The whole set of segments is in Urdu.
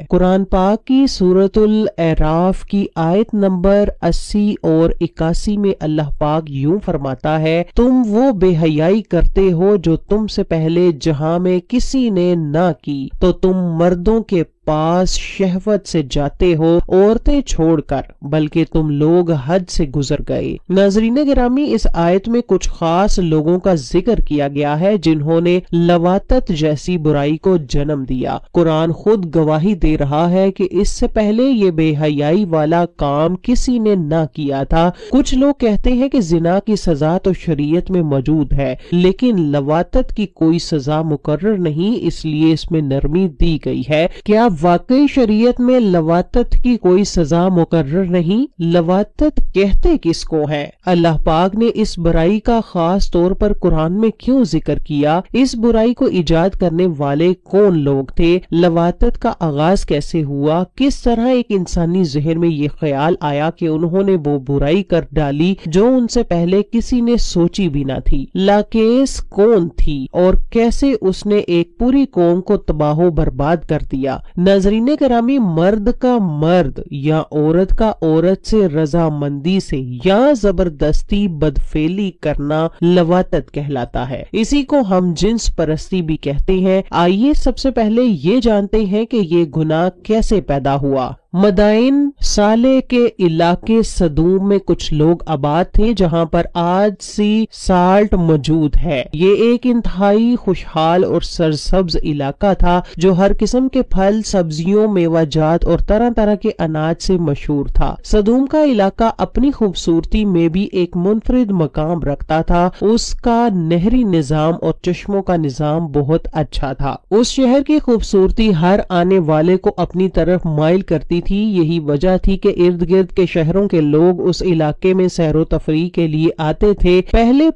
قرآن پاک کی سورۃ الاعراف کی آیت نمبر 80 اور 81 میں اللہ پاک یوں فرماتا ہے، تم وہ بے حیائی کرتے ہو جو تم سے پہلے جہاں میں کسی نے نہ کی، تو تم مردوں کے پاس شہوت سے جاتے ہو عورتیں چھوڑ کر، بلکہ تم لوگ حد سے گزر گئے۔ ناظرین گرامی، اس آیت میں کچھ خاص لوگوں کا ذکر کیا گیا ہے جنہوں نے لواطت جیسی برائی کو جنم دیا۔ قرآن خود گواہی دے رہا ہے کہ اس سے پہلے یہ بے حیائی والا کام کسی نے نہ کیا تھا۔ کچھ لوگ کہتے ہیں کہ زنا کی سزا تو شریعت میں موجود ہے، لیکن لواطت کی کوئی سزا مقرر نہیں، اس لیے اس میں نرمی دی گئی ہے۔ کیا واقعی شریعت میں لواطت کی کوئی سزا مقرر نہیں؟ لواطت کہتے کس کو ہے؟ اللہ پاک نے اس برائی کا خاص طور پر قرآن میں کیوں ذکر کیا؟ اس برائی کو ایجاد کرنے والے کون لوگ تھے؟ لواطت کا آغاز کیسے ہوا؟ کس طرح ایک انسانی ذہن میں یہ خیال آیا کہ انہوں نے وہ برائی کر ڈالی جو ان سے پہلے کسی نے سوچی بھی نہ تھی؟ لاکیس کون تھی اور کیسے اس نے ایک پوری قوم کو تباہ و برباد کر دیا؟ ناظرین گرامی، مرد کا مرد یا عورت کا عورت سے رضامندی سے یا زبردستی بدفعلی کرنا لواطت کہلاتا ہے۔ اسی کو ہم جنس پرستی بھی کہتے ہیں۔ آئیے سب سے پہلے یہ جانتے ہیں کہ یہ گناہ کیسے پیدا ہوا۔ مدائن صالح کے علاقے صدوم میں کچھ لوگ آباد تھے جہاں پر آج سی سالٹ موجود ہے۔ یہ ایک انتہائی خوشحال اور سرسبز علاقہ تھا جو ہر قسم کے پھل، سبزیوں، میوہ جات اور طرح طرح کے اناج سے مشہور تھا۔ صدوم کا علاقہ اپنی خوبصورتی میں بھی ایک منفرد مقام رکھتا تھا۔ اس کا نہری نظام اور چشموں کا نظام بہت اچھا تھا۔ اس شہر کی خوبصورتی ہر آنے والے کو اپنی طرف مائل کرتی تھی۔ یہی وجہ تھی کہ ارد گرد کے شہروں کے لوگ اس علاقے میں سیر و تفریح کے لیے آتے تھے۔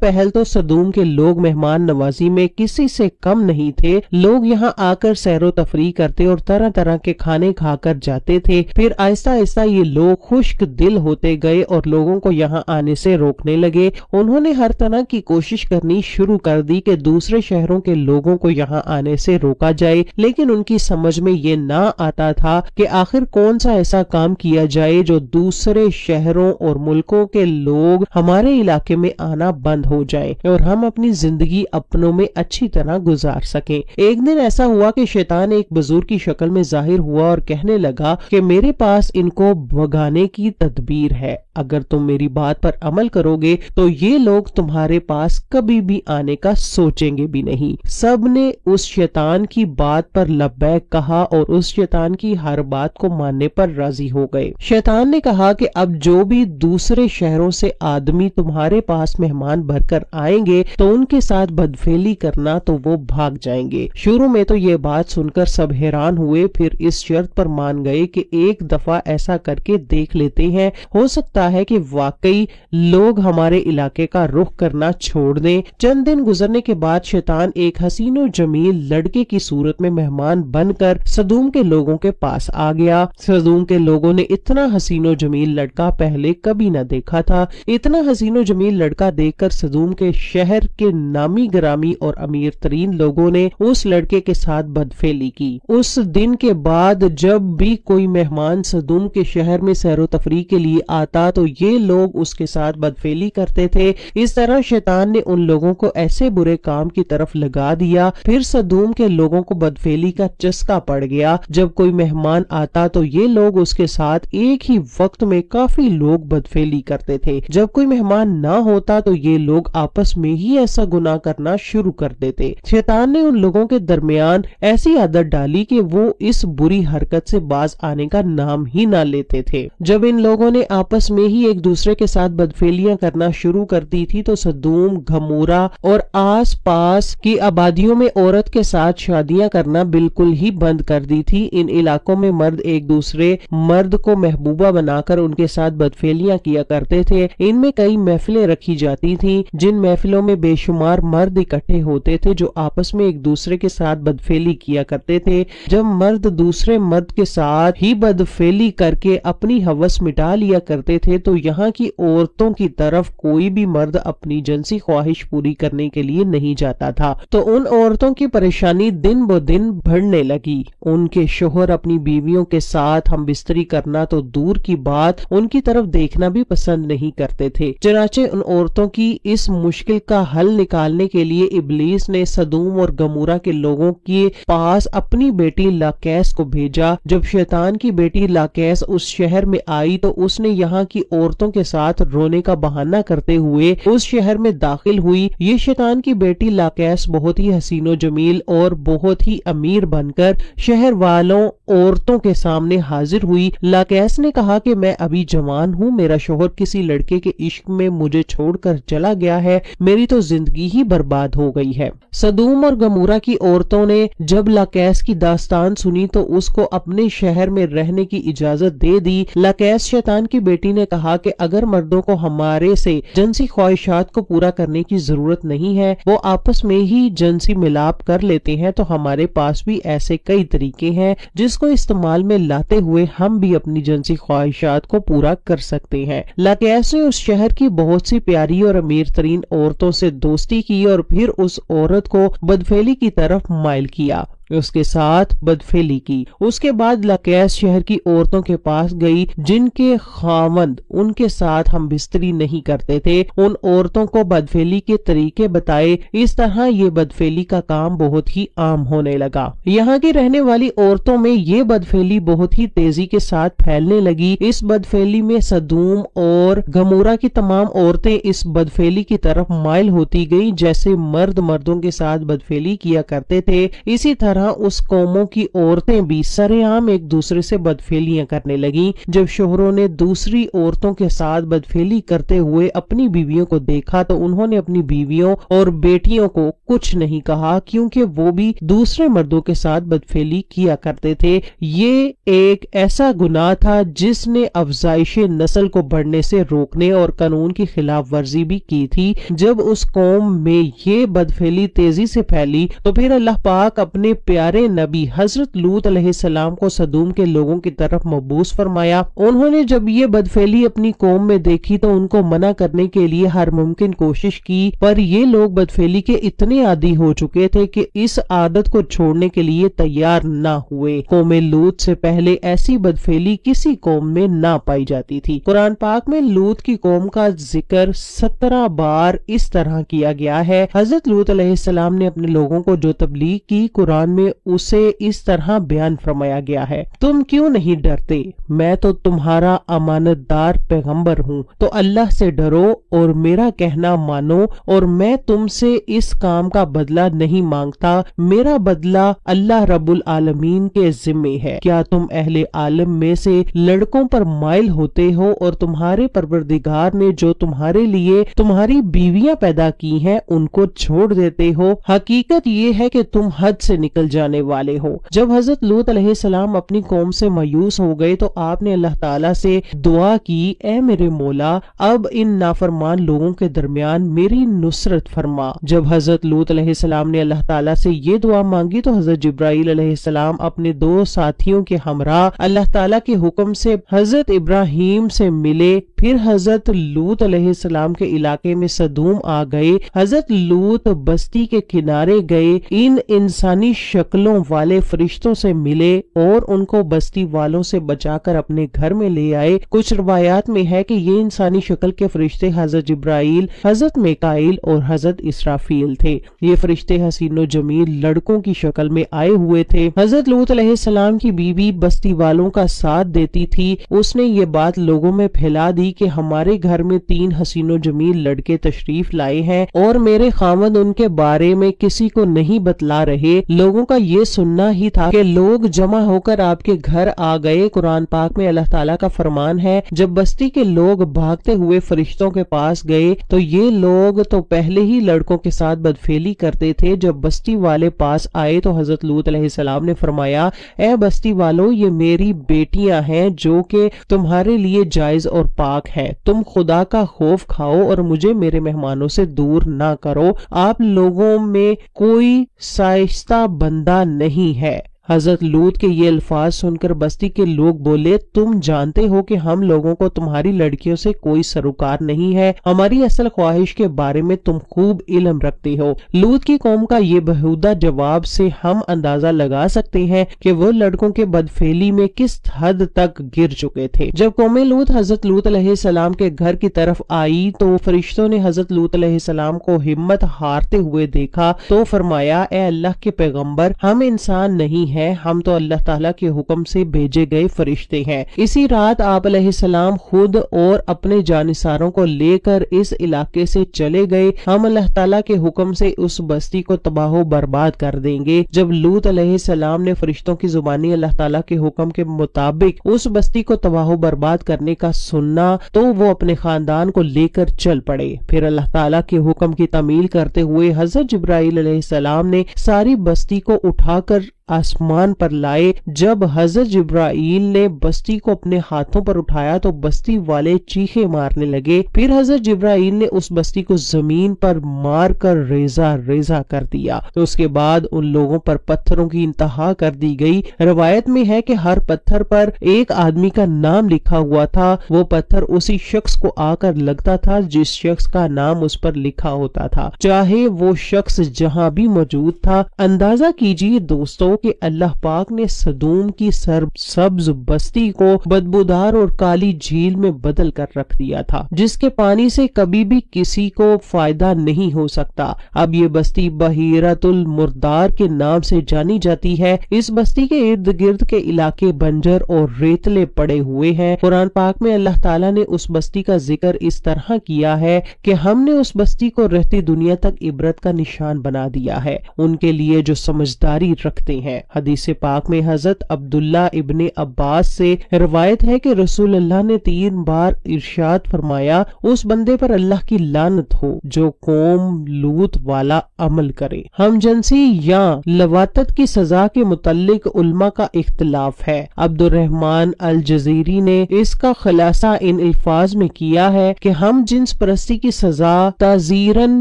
پہل تو صدوم کے لوگ مہمان نوازی میں کسی سے کم نہیں تھے۔ لوگ یہاں آ کر سیر و تفریح کرتے اور طرح طرح کے کھانے کھا کر جاتے تھے۔ پھر آہستہ آہستہ یہ لوگ خشک دل ہوتے گئے اور لوگوں کو یہاں آنے سے روکنے لگے۔ انہوں نے ہر طرح کی کوشش کرنی شروع کر دی کہ دوسرے شہروں کے لوگوں کو یہاں آنے سے روکا جائے، لیکن ان کی سمجھ میں یہ نہ آتا تھا کہ آخر کون سا ایسا کام کیا جائے جو دوسرے شہروں اور ملکوں کے لوگ ہمارے علاقے میں آنا بند ہو جائے اور ہم اپنی زندگی اپنوں میں اچھی طرح گزار سکیں۔ ایک دن ایسا ہوا کہ شیطان ایک بزرگ کی شکل میں ظاہر ہوا اور کہنے لگا کہ میرے پاس ان کو بھگانے کی تدبیر ہے۔ اگر تم میری بات پر عمل کرو گے تو یہ لوگ تمہارے پاس کبھی بھی آنے کا سوچیں گے بھی نہیں۔ سب نے اس شیطان کی بات پر لبیک کہا اور اس شیطان کی ہر بات کو ماننے پر راضی ہو گئے۔ شیطان نے کہا کہ اب جو بھی دوسرے شہروں سے آدمی تمہارے پاس مہمان بھر کر آئیں گے تو ان کے ساتھ بدفعلی کرنا تو وہ بھاگ جائیں گے۔ شروع میں تو یہ بات سن کر سب حیران ہوئے، پھر اس شرط پر مان گئے کہ ایک دفعہ ایسا کر کے دیکھ لیتے ہیں، ہو سکتا ہے کہ واقعی لوگ ہمارے علاقے کا رخ کرنا چھوڑ دیں۔ چند دن گزرنے کے بعد شیطان ایک حسین و جمیل لڑکے کی صورت میں مہمان بن کر صدوم کے لوگوں کے پاس آ گیا۔ صدوم کے لوگوں نے اتنا حسین و جمیل لڑکا پہلے کبھی نہ دیکھا تھا۔ اتنا حسین و جمیل لڑکا دیکھ کر صدوم کے شہر کے نامی گرامی اور امیر ترین لوگوں نے اس لڑکے کے ساتھ بدفعلی کی۔ اس دن کے بعد جب بھی کوئی مہمان صدوم کے شہر میں سیر و تفریح کے لیے آتا تو یہ لوگ اس کے ساتھ بدفعلی کرتے تھے۔ اس طرح شیطان نے ان لوگوں کو ایسے برے کام کی طرف لگا دیا۔ پھر صدوم کے لوگوں کو بدفعلی کا چسکا پڑ گیا۔ جب کوئی مہمان آتا تو یہ لوگ اس کے ساتھ ایک ہی وقت میں کافی لوگ بدفعلی کرتے تھے۔ جب کوئی مہمان نہ ہوتا تو یہ لوگ آپس میں ہی ایسا گناہ کرنا شروع کر دیتے۔ شیطان نے ان لوگوں کے درمیان ایسی عادت ڈالی کہ وہ اس بری حرکت سے باز آنے کا نام ہی نہ لیتے تھے۔ جب ان لوگوں نے آپس میں ہی ایک دوسرے کے ساتھ بدفعلیاں کرنا شروع کر دی تھی تو صدوم، گھمورا اور آس پاس کی آبادیوں میں عورت کے ساتھ شادیاں کرنا بالکل ہی بند کر دی تھی۔ ان علاقوں میں مرد ایک دوسرے دوسرے مرد کو محبوبہ بنا کر ان کے ساتھ بدفعلیاں کیا کرتے تھے۔ ان میں کئی محفلیں رکھی جاتی تھیں جن محفلوں میں بے شمار مرد اکٹھے ہوتے تھے جو آپس میں ایک دوسرے کے ساتھ بدفعلی کیا کرتے تھے۔ جب مرد دوسرے مرد کے ساتھ ہی بدفعلی کر کے اپنی ہوس مٹا لیا کرتے تھے تو یہاں کی عورتوں کی طرف کوئی بھی مرد اپنی جنسی خواہش پوری کرنے کے لیے نہیں جاتا تھا، تو ان عورتوں کی پریشانی دن بہ دن بڑھنے لگی۔ ان کے شوہر اپنی بیویوں کے ساتھ ہم بستری کرنا تو دور کی بات ان کی طرف دیکھنا بھی پسند نہیں کرتے تھے۔ چنانچہ ان عورتوں کی اس مشکل کا حل نکالنے کے لیے ابلیس نے سدوم اور گمورہ کے لوگوں کے پاس اپنی بیٹی لاکیس کو بھیجا۔ جب شیطان کی بیٹی لاکیس اس شہر میں آئی تو اس نے یہاں کی عورتوں کے ساتھ رونے کا بہانہ کرتے ہوئے اس شہر میں داخل ہوئی۔ یہ شیطان کی بیٹی لاکیس بہت ہی حسین و جمیل اور بہت ہی امیر بن کر شہر والوں عورتوں کے سامنے حاضر ہوئی۔ لاکیس نے کہا کہ میں ابھی جوان ہوں، میرا شوہر کسی لڑکے کے عشق میں مجھے چھوڑ کر چلا گیا ہے، میری تو زندگی ہی برباد ہو گئی ہے۔ سدوم اور گمورہ کی عورتوں نے جب لاکیس کی داستان سنی تو اس کو اپنے شہر میں رہنے کی اجازت دے دی۔ لاکیس شیطان کی بیٹی نے کہا کہ اگر مردوں کو ہمارے سے جنسی خواہشات کو پورا کرنے کی ضرورت نہیں ہے، وہ آپس میں ہی جنسی ملاپ کر لیتے ہیں، تو ہمارے پاس بھی ایسے کئی طریقے ہیں جس کو استعمال میں لاتے ہوئے ہم بھی اپنی جنسی خواہشات کو پورا کر سکتے ہیں۔ لاکیس نے اس شہر کی بہت سی پیاری اور امیر ترین عورتوں سے دوستی کی اور پھر اس عورت کو بدفعلی کی طرف مائل کیا، اس کے ساتھ بدفعلی کی۔ اس کے بعد لاکیس شہر کی عورتوں کے پاس گئی جن کے خاوند ان کے ساتھ ہم بستری نہیں کرتے تھے، ان عورتوں کو بدفعلی کے طریقے بتائے۔ اس طرح یہ بدفعلی کا کام بہت ہی عام ہونے لگا۔ یہاں کی رہنے والی عورتوں میں یہ بدفعلی بہت ہی تیزی کے ساتھ پھیلنے لگی۔ اس بدفعلی میں سدوم اور گمورہ کی تمام عورتیں اس بدفعلی کی طرف مائل ہوتی گئیں، جیسے مرد مردوں کے ساتھ بدفعلی کیا کرتے تھے اسی طرح اس قوموں کی عورتیں بھی سرعام ایک دوسرے سے بدفعلیاں کرنے لگیں۔ جب شوہروں نے دوسری عورتوں کے ساتھ بدفعلی کرتے ہوئے اپنی بیویوں کو دیکھا تو انہوں نے اپنی بیویوں اور بیٹیوں کو کچھ نہیں کہا، کیونکہ وہ بھی دوسرے مردوں کے ساتھ بدفعلی کیا کرتے تھے۔ یہ ایک ایسا گناہ تھا جس نے افزائش نسل کو بڑھنے سے روکنے اور قانون کی خلاف ورزی بھی کی تھی۔ جب اس قوم میں یہ بدفعلی تیزی سے پھیلی تو پھر اللہ پاک اپنے پیارے نبی حضرت لوط علیہ السلام کو سدوم کے لوگوں کی طرف مبعوث فرمایا۔ انہوں نے جب یہ بدفعلی اپنی قوم میں دیکھی تو ان کو منع کرنے کے لیے ہر ممکن کوشش کی، پر یہ لوگ بدفعلی کے اتنے عادی ہو چکے تھے کہ اس عادت کو چھوڑنے کے لیے تیار نہ ہوئے۔ قوم لوط سے پہلے ایسی بدفعلی کسی قوم میں نہ پائی جاتی تھی۔ قرآن پاک میں لوط کی قوم کا ذکر 17 بار اس طرح کیا گیا ہے۔ حضرت لوط علیہ السلام نے اپنے لوگوں کو جو تبلیغ کی قرآن میں اسے اس طرح بیان فرمایا گیا ہے، تم کیوں نہیں ڈرتے، میں تو تمہارا امانت دار پیغمبر ہوں، تو اللہ سے ڈرو اور میرا کہنا مانو، اور میں تم سے اس کام کا بدلہ نہیں مانگتا، میرا بدلہ اللہ رب العالمین کے ذمہ ہے۔ کیا تم اہل عالم میں سے لڑکوں پر مائل ہوتے ہو اور تمہارے پروردگار نے جو تمہارے لیے تمہاری بیویاں پیدا کی ہیں ان کو چھوڑ دیتے ہو؟ حقیقت یہ ہے کہ تم حد سے نکل جانے والے ہو۔ جب حضرت لوط علیہ السلام اپنی قوم سے مایوس ہو گئے تو آپ نے اللہ تعالیٰ سے دعا کی، اے میرے مولا، اب ان نافرمان لوگوں کے درمیان میری نصرت فرما۔ جب حضرت لوط علیہ السلام نے اللہ تعالیٰ سے یہ دعا مانگی تو حضرت جبرائیل علیہ السلام اپنے 2 ساتھیوں کے ہمراہ اللہ تعالیٰ کے حکم سے حضرت ابراہیم سے ملے، پھر حضرت لوط علیہ السلام کے علاقے میں سدوم آ گئے۔ حضرت لوط بستی کے کنارے گئے، ان انسانی شکلوں والے فرشتوں سے ملے اور ان کو بستی والوں سے بچا کر اپنے گھر میں لے آئے۔ کچھ روایات میں ہے کہ یہ انسانی شکل کے فرشتے حضرت جبرائیل، حضرت میکائیل اور حضرت اسرافیل تھے۔ یہ فرشتے حسین و جمیل لڑکوں کی شکل میں آئے ہوئے تھے۔ حضرت لوط علیہ السلام کی بیوی بستی والوں کا ساتھ دیتی تھی۔ اس نے یہ بات لوگوں میں پھیلا دی کہ ہمارے گھر میں 3 حسین و جمیل لڑکے تشریف لائے ہیں اور میرے خاوند ان کے بارے میں کسی کو نہیں بتلا رہے۔ لوگوں والوں کا یہ سننا ہی تھا کہ لوگ جمع ہو کر آپ کے گھر آ گئے۔ قرآن پاک میں اللہ تعالیٰ کا فرمان ہے، جب بستی کے لوگ بھاگتے ہوئے فرشتوں کے پاس گئے تو یہ لوگ تو پہلے ہی لڑکوں کے ساتھ بدفعلی کرتے تھے۔ جب بستی والے پاس آئے تو حضرت لوط علیہ السلام نے فرمایا، اے بستی والو، یہ میری بیٹیاں ہیں جو کہ تمہارے لیے جائز اور پاک ہیں، تم خدا کا خوف کھاؤ اور مجھے میرے مہمانوں سے دور نہ کرو، آپ لوگوں میں کوئی شائستہ بندہ نہیں ہے۔ حضرت لوط کے یہ الفاظ سن کر بستی کے لوگ بولے، تم جانتے ہو کہ ہم لوگوں کو تمہاری لڑکیوں سے کوئی سروکار نہیں ہے، ہماری اصل خواہش کے بارے میں تم خوب علم رکھتے ہو۔ لوط کی قوم کا یہ بہودہ جواب سے ہم اندازہ لگا سکتے ہیں کہ وہ لڑکوں کے بدفعلی میں کس حد تک گر چکے تھے۔ جب قوم لوط حضرت لوط علیہ السلام کے گھر کی طرف آئی تو فرشتوں نے حضرت لوط علیہ السلام کو ہمت ہارتے ہوئے دیکھا تو فرمایا، اے اللہ کے پیغمبر، ہم انسان نہیں ہیں، ہم تو اللہ تعالیٰ کے حکم سے بھیجے گئے فرشتے ہیں۔ اسی رات آپ علیہ السلام خود اور اپنے جانثاروں کو لے کر اس علاقے سے چلے گئے، ہم اللہ تعالیٰ کے حکم سے اس بستی کو تباہ و برباد کر دیں گے۔ جب لوط علیہ السلام نے فرشتوں کی زبانی اللہ تعالیٰ کے حکم کے مطابق اس بستی کو تباہ و برباد کرنے کا سننا تو وہ اپنے خاندان کو لے کر چل پڑے۔ پھر اللہ تعالیٰ کے حکم کی تعمیل کرتے ہوئے حضرت جبرائیل علیہ السلام نے ساری بستی کو اٹھا کر آسمان پر لائے۔ جب حضرت جبرائیل نے بستی کو اپنے ہاتھوں پر اٹھایا تو بستی والے چیخے مارنے لگے۔ پھر حضرت جبرائیل نے اس بستی کو زمین پر مار کر ریزہ ریزہ کر دیا۔ تو اس کے بعد ان لوگوں پر پتھروں کی انتہا کر دی گئی۔ روایت میں ہے کہ ہر پتھر پر ایک آدمی کا نام لکھا ہوا تھا، وہ پتھر اسی شخص کو آ کر لگتا تھا جس شخص کا نام اس پر لکھا ہوتا تھا، چاہے وہ شخص جہاں بھی موجود تھا۔ اندازہ کیجیے دوستو کہ اللہ پاک نے سدوم کی سبز بستی کو بدبودار اور کالی جھیل میں بدل کر رکھ دیا تھا، جس کے پانی سے کبھی بھی کسی کو فائدہ نہیں ہو سکتا۔ اب یہ بستی بحیرۃ المردار کے نام سے جانی جاتی ہے۔ اس بستی کے ارد گرد کے علاقے بنجر اور ریتلے پڑے ہوئے ہیں۔ قرآن پاک میں اللہ تعالیٰ نے اس بستی کا ذکر اس طرح کیا ہے کہ ہم نے اس بستی کو رہتی دنیا تک عبرت کا نشان بنا دیا ہے، ان کے لیے جو سمجھداری رکھتے ہیں۔ حدیث پاک میں حضرت عبداللہ ابن عباس سے روایت ہے کہ رسول اللہ نے 3 بار ارشاد فرمایا، اس بندے پر اللہ کی لعنت ہو جو قوم لوط والا عمل کرے۔ ہم جنسی یا لواطت کی سزا کے متعلق علماء کا اختلاف ہے۔ عبد الرحمن الجزیری نے اس کا خلاصہ ان الفاظ میں کیا ہے کہ ہم جنس پرستی کی سزا تعزیراً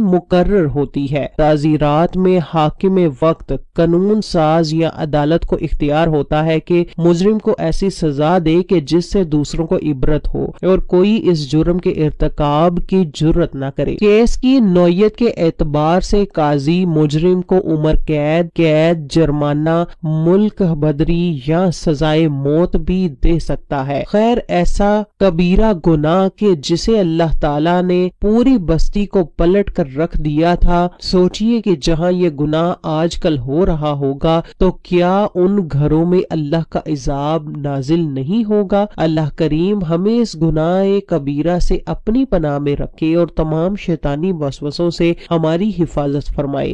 مقرر ہوتی ہے۔ تعزیرات میں حاکم وقت، قانون ساز یا عدالت کو اختیار ہوتا ہے کہ مجرم کو ایسی سزا دے کہ جس سے دوسروں کو عبرت ہو اور کوئی اس جرم کے ارتکاب کی جرت نہ کرے۔ کیس کی نوعیت کے اعتبار سے قاضی مجرم کو عمر قید، جرمانہ، ملک بدری یا سزائے موت بھی دے سکتا ہے۔ خیر، ایسا کبیرہ گناہ کہ جسے اللہ تعالیٰ نے پوری بستی کو پلٹ کر رکھ دیا تھا، سوچئے کہ جہاں یہ گناہ آج کل ہو رہا ہوگا تو کیا ان گھروں میں اللہ کا عذاب نازل نہیں ہوگا؟ اللہ کریم ہمیں اس گناہ کبیرہ سے اپنی پناہ میں رکھے اور تمام شیطانی وسوسوں سے ہماری حفاظت فرمائے۔